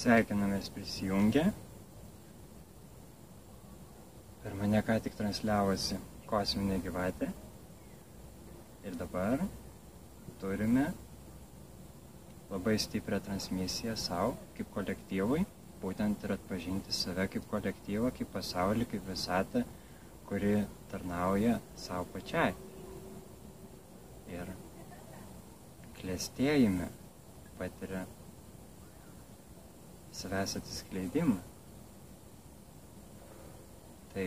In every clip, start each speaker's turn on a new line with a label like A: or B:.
A: Sveikinamės prisijungę. Per mane ką tik transliavosi kosminė gyvatė. Ir dabar turime labai stiprią transmisiją savo kaip kolektyvui, būtent ir atpažinti save kaip kolektyvą, kaip pasaulį, kaip visatą, kuri tarnauja savo pačiai. Ir klestėjime patiria savęs atsiskleidimą. Tai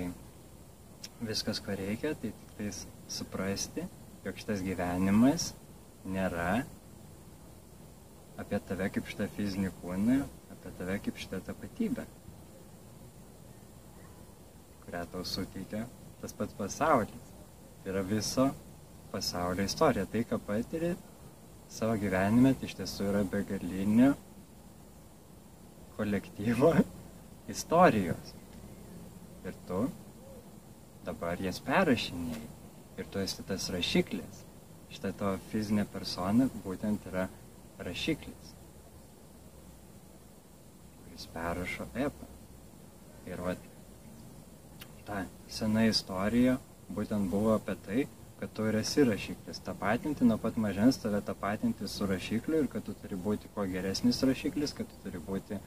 A: viskas, ko reikia, tai tik tais suprasti, jog šitas gyvenimas nėra apie tave kaip šitą fizinį kūną, apie tave kaip šitą tapatybę, kurią tau suteikia tas pats pasaulis. Tai yra viso pasaulio istorija. Tai, ką patiri savo gyvenime, tai iš tiesų yra begalinio kolektyvo istorijos. Ir tu dabar jas perrašinėjai. Ir tu esi tas rašiklis. Šitą tavo fizinė persona būtent yra rašiklis, kuris perrašo epą. Ir vat, ta sena istorija būtent buvo apie tai, kad tu ir esi rašiklis. Tapatinti nuo pat mažens tave tapatinti su rašikliu ir kad tu turi būti kuo geresnis rašiklis, kad tu turi būti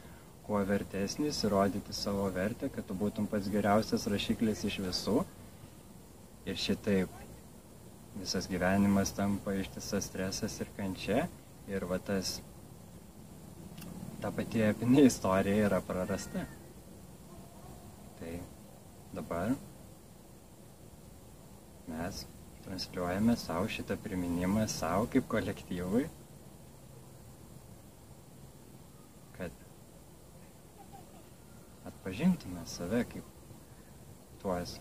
A: kuo vertesnis, įrodyti savo vertę, kad tu būtum pats geriausias rašiklis iš visų. Ir šitaip visas gyvenimas tampa ištisas stresas ir kančia. Ir va ta pati epinė istorija yra prarasta. Tai dabar mes transliuojame savo šitą priminimą savo kaip kolektyvui, kad atpažintume save kaip tuos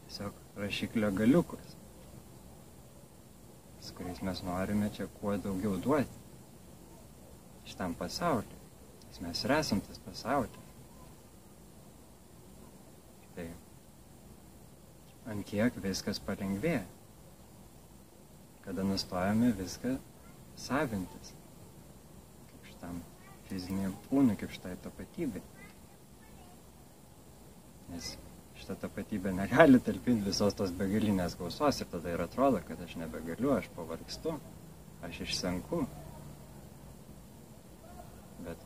A: tiesiog rašiklio galiukus, su kuriais mes norime čia kuo daugiau duoti šitam pasauliui, nes mes ir esam tas pasaulis. Tai ant kiek viskas palengvėja, kada nustojame viską savintis, kaip šitam fiziniam kūnui, kaip šitai tapatybei. Nes šitą tapatybę negali talpinti visos tos begalinės gausos ir tada ir atrodo, kad aš nebegaliu, aš pavargstu, aš išsenku. Bet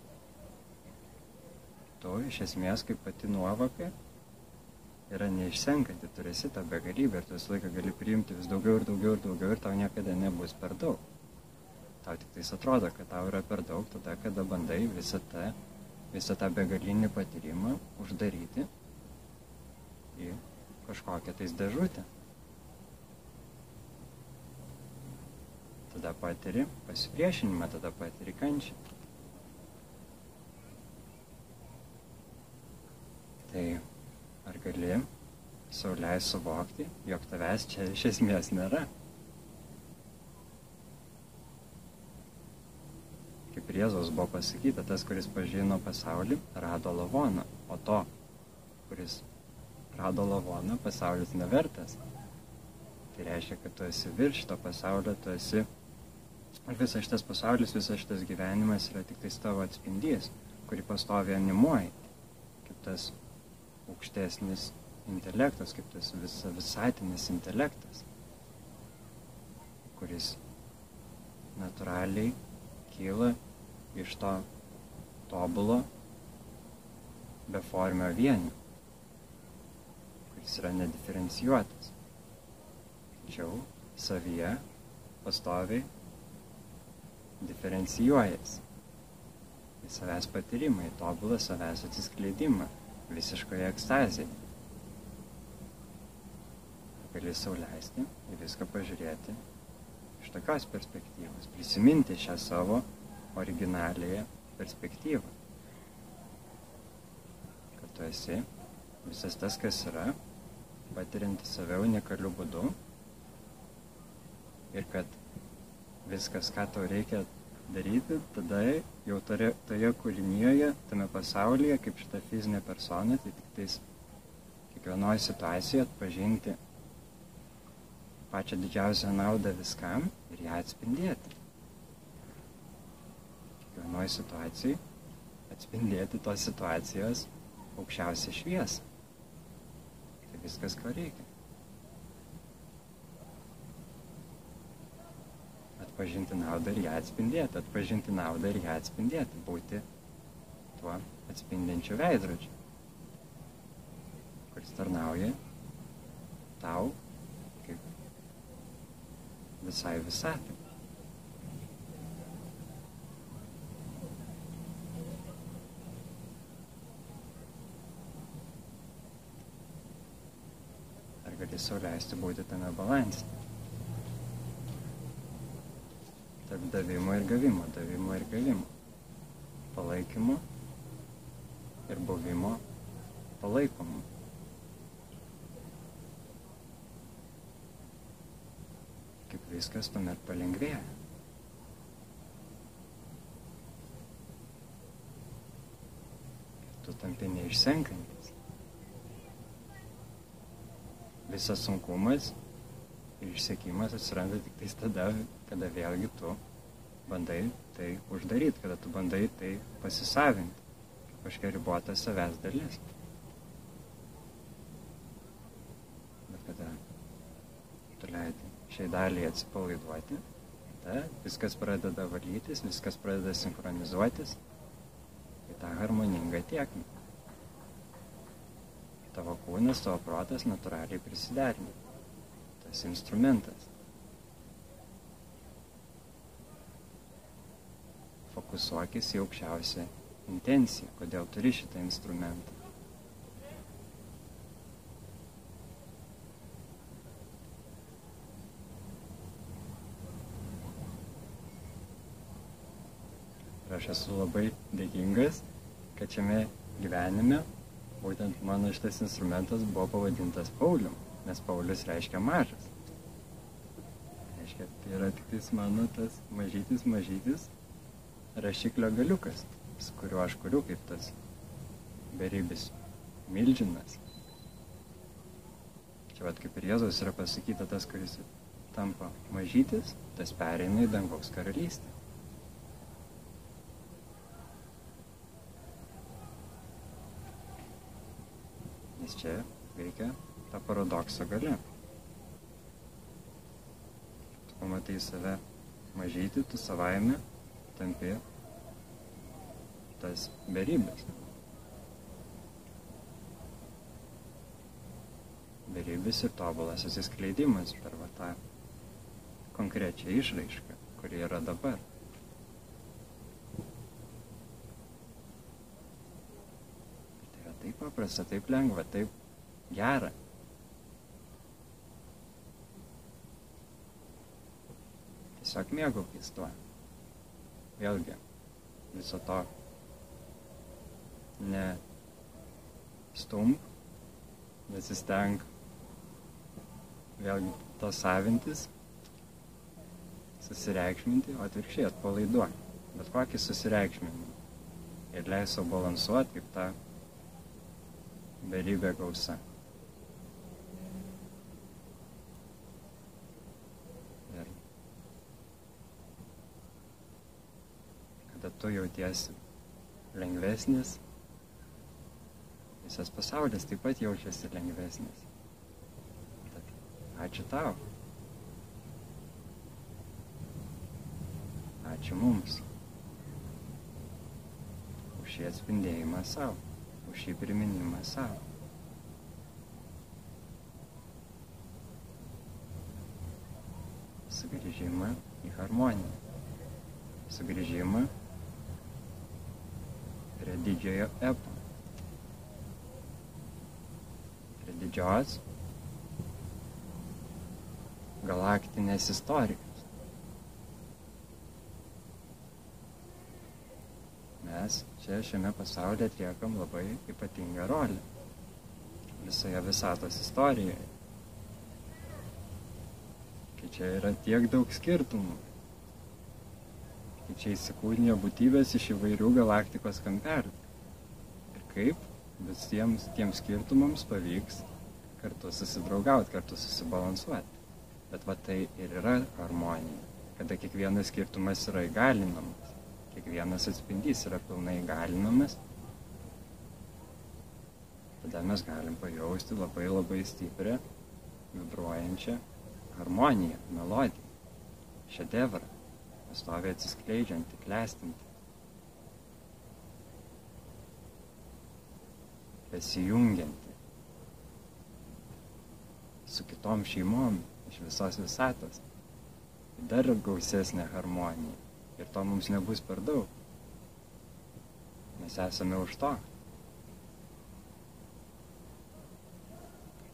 A: tu iš esmės kaip pati nuovoka yra neišsenkanti, tu esi tą begalybę ir tu visą laiką gali priimti vis daugiau ir daugiau ir daugiau ir tau niekada nebus per daug. Tau tik tais atrodo, kad tau yra per daug tada, kada bandai visą tą begalinį patyrimą uždaryti į kažkokią tais dėžutę. Tada patiri pasipriešinimą, tada patiri kančią. Tai ar gali sau leist suvokti, jog tavęs čia iš esmės nėra? Kaip Jėzaus buvo pasakyta, tas, kuris pažino pasaulį, rado lavoną, o to, kuris rado lavoną, pasaulis nevertas. Tai reiškia, kad tu esi virš to pasaulio, tu esi... Ir visas šitas pasaulis, visas šitas gyvenimas yra tik tais tavo atspindys, kurį pastoviai animuoji, kaip tas aukštesnis intelektas, kaip tas visatinis intelektas, kuris natūraliai kyla iš to tobulo beformio vienio, kuris yra nediferencijuotas. Tačiau savyje pastoviai diferencijuojasi į savęs patyrimą, į tobulą savęs atsiskleidimą, visiškoje ekstazėje. Gali sau leisti į viską pažiūrėti iš tokios perspektyvos, prisiminti šią savo originaliąją perspektyvą. Kad tu esi visas tas, kas yra, patirianti save unikaliu būdu ir kad viskas, ką tau reikia daryti, tada jau toje kūrinyje, tame pasaulyje, kaip šita fizinė persona, tai tik tais kiekvienoje situacijoje atpažinti pačią didžiausią naudą viskam ir ją atspindėti. kiekvienoje situacijoje atspindėti tos situacijos aukščiausią šviesą. Tai viskas, ko reikia. Atpažinti naudą ir ją atspindėti, atpažinti naudą ir ją atspindėti, būti tuo atspindinčiu veidrodžiu, kuris tarnauja tau kaip visai visatai. Ar gali sau leisti būti tame balanse? Tarp davimo ir gavimo, davimo ir gavimo, palaikymo ir buvimo palaikomu. Kaip viskas tuomet palengvėja. Tu tampi neišsenkantis. Visas sunkumas ir išsekimas atsiranda tik tais tada, kada vėlgi tu bandai tai uždaryti, kada tu bandai tai pasisavinti, kaip kažkokia ribota savęs dalis. Bet kada tu leidi šiai daliai atsipalaiduoti, tada viskas pradeda valytis, viskas pradeda sinchronizuotis į tą harmoningą tėkmę. Tavo kūnas, tavo protas natūraliai prisiderina. Tas instrumentas. Fokusuokis į aukščiausią intenciją, kodėl turi šitą instrumentą. Ir aš esu labai dėkingas, kad šiame gyvenime būtent mano šitas instrumentas buvo pavadintas Paulium, nes Paulius reiškia mažas. Reiškia, tai yra tik tais mano tas mažytis rašiklio galiukas, su kuriuo aš kuriu kaip tas beribis milžinas. Čia vat kaip ir Jėzaus yra pasakyta, tas, kuris tampa mažytis, tas pereina į dangaus karalystę. Nes čia veikia tą paradoksą galia. Tu pamatai save mažyti, tu savaime tampi tas beribis. Beribis ir tobulas atsiskleidimas per va tą konkrečią išraišką, kuri yra dabar. Tai yra taip paprasta, taip lengva, taip gera. Tiesiog mėgaukis tuo. Vėlgi, viso to ne stumk, nesisteng vėlgi to savintis, susireikšminti, o atvirkščiai atpalaiduok. Bet kokį susireikšminimą. Ir leis savo balansuoti kaip ta beribė gausa. Ir kada tu jautiesi lengvesnis, visas pasaulis taip pat jaučiasi lengvesnis. Tad ačiū tau. Ačiū mums už šį atspindėjimą savo, už šį priminimą savo. Sugrįžimą į harmoniją, sugrįžimą prie didžiojo epo, prie didžios galaktinės istorijos. Mes čia šiame pasaulyje atliekam labai ypatingą rolę visoje visatos istorijoje. Kai čia yra tiek daug skirtumų, kai čia įsikūnija būtybės iš įvairių galaktikos kampelių. Ir kaip visiems tiems skirtumams pavyks kartu susidraugauti, kartu susibalansuoti. Bet va tai ir yra harmonija, kada kiekvienas skirtumas yra įgalinamas. kiekvienas atspindys yra pilnai įgalinamas, tada mes galim pajausti labai labai stiprią, vibruojančią harmoniją, melodiją, šedevrą, pastoviai atsiskleidžiantį, klestinti, besijungiantį su kitom šeimom iš visos visatos. Dar gausesnė harmonija. Ir to mums nebus per daug. Mes esame už to.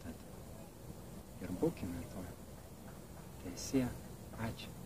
A: Tad ir būkime to. Teesie. Ačiū.